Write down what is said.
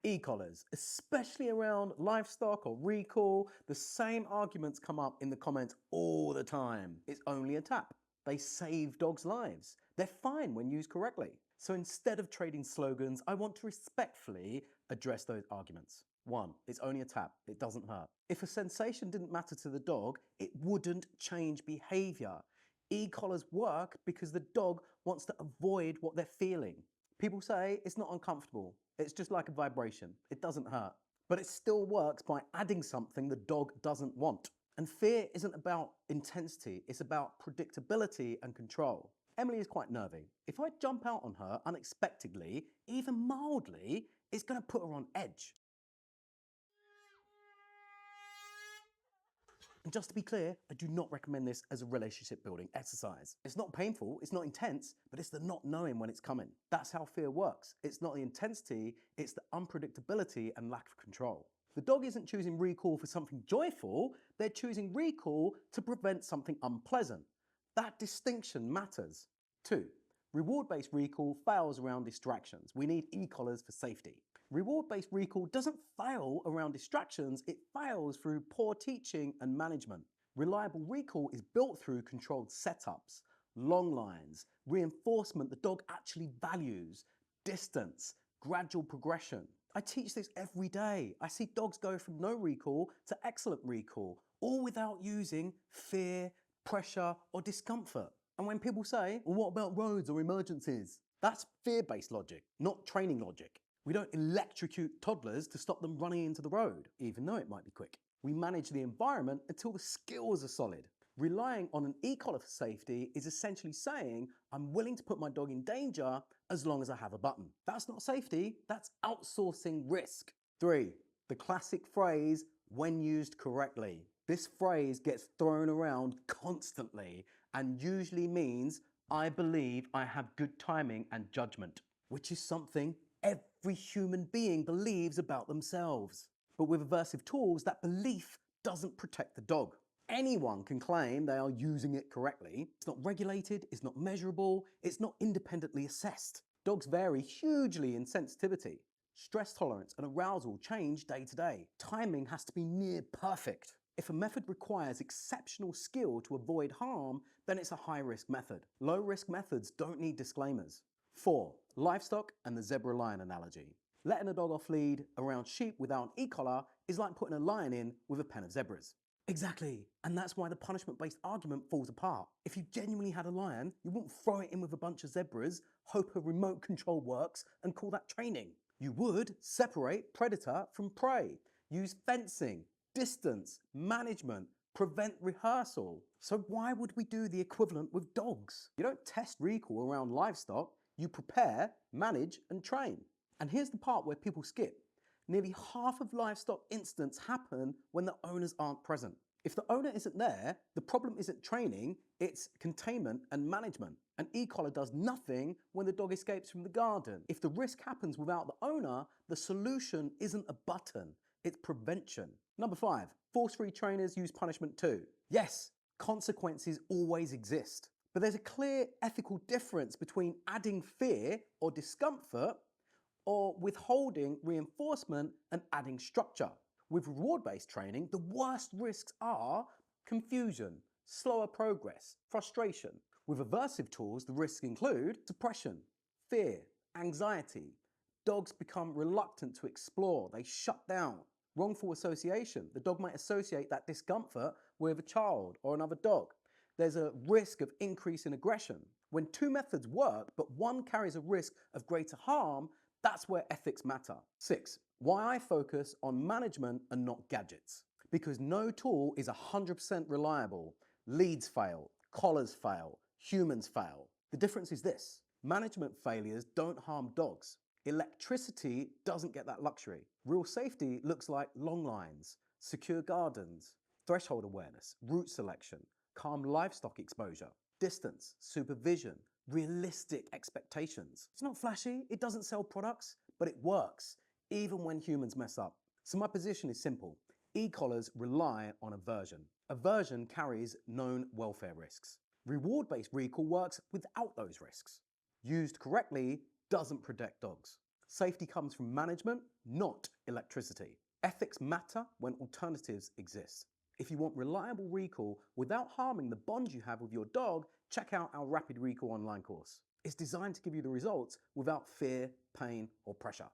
E-collars, especially around livestock or recall, the same arguments come up in the comments all the time. It's only a tap. They save dogs' lives. They're fine when used correctly. So instead of trading slogans, I want to respectfully address those arguments. 1. It's only a tap. It doesn't hurt. If a sensation didn't matter to the dog, it wouldn't change behaviour. E-collars work because the dog wants to avoid what they're feeling. People say it's not uncomfortable. It's just like a vibration. It doesn't hurt. But it still works by adding something the dog doesn't want. And fear isn't about intensity, it's about predictability and control. Emily is quite nervy. If I jump out on her unexpectedly, even mildly, it's going to put her on edge. And just to be clear, I do not recommend this as a relationship building exercise. It's not painful, it's not intense, but it's the not knowing when it's coming. That's how fear works. It's not the intensity, it's the unpredictability and lack of control. The dog isn't choosing recall for something joyful, they're choosing recall to prevent something unpleasant. That distinction matters. 2. Reward-based recall fails around distractions. We need e-collars for safety. Reward-based recall doesn't fail around distractions, it fails through poor teaching and management. Reliable recall is built through controlled setups, long lines, reinforcement the dog actually values, distance, gradual progression. I teach this every day. I see dogs go from no recall to excellent recall, all without using fear, pressure, or discomfort. And when people say, well, what about roads or emergencies? That's fear-based logic, not training logic. We don't electrocute toddlers to stop them running into the road, even though it might be quick. We manage the environment until the skills are solid. Relying on an e-collar for safety is essentially saying, I'm willing to put my dog in danger as long as I have a button. That's not safety, that's outsourcing risk. 3. The classic phrase, when used correctly. This phrase gets thrown around constantly and usually means, I believe I have good timing and judgment, which is something every human being believes about themselves. But with aversive tools, that belief doesn't protect the dog. Anyone can claim they are using it correctly. It's not regulated, it's not measurable, it's not independently assessed. Dogs vary hugely in sensitivity. Stress tolerance and arousal change day to day. Timing has to be near perfect. If a method requires exceptional skill to avoid harm, then it's a high-risk method. Low-risk methods don't need disclaimers. 4. Livestock and the zebra lion analogy. Letting a dog off lead around sheep without an e-collar is like putting a lion in with a pen of zebras. Exactly, and that's why the punishment-based argument falls apart. If you genuinely had a lion, you wouldn't throw it in with a bunch of zebras, hope a remote control works, and call that training. You would separate predator from prey, use fencing, distance, management, prevent rehearsal. So why would we do the equivalent with dogs? You don't test recall around livestock, you prepare, manage, and train. And here's the part where people skip. Nearly half of livestock incidents happen when the owners aren't present. If the owner isn't there, the problem isn't training, it's containment and management. An e-collar does nothing when the dog escapes from the garden. If the risk happens without the owner, the solution isn't a button, it's prevention. Number 5, force-free trainers use punishment too. Yes, consequences always exist, but there's a clear ethical difference between adding fear or discomfort or withholding reinforcement and adding structure. With reward-based training, the worst risks are confusion, slower progress, frustration. With aversive tools, the risks include suppression, fear, anxiety. Dogs become reluctant to explore, they shut down. Wrongful association, the dog might associate that discomfort with a child or another dog. There's a risk of increase in aggression. When two methods work, but one carries a risk of greater harm, that's where ethics matter. 6. Why I focus on management and not gadgets. Because no tool is 100% reliable. Leads fail, collars fail, humans fail. The difference is this. Management failures don't harm dogs. Electricity doesn't get that luxury. Real safety looks like long lines, secure gardens, threshold awareness, route selection, calm livestock exposure, distance, supervision, realistic expectations. It's not flashy, it doesn't sell products, but it works, even when humans mess up. So my position is simple. E-collars rely on aversion. Aversion carries known welfare risks. Reward-based recall works without those risks. Used correctly, doesn't protect dogs. Safety comes from management, not electricity. Ethics matter when alternatives exist. If you want reliable recall without harming the bond you have with your dog, check out our Rapid Recall online course. It's designed to give you the results without fear, pain, or pressure.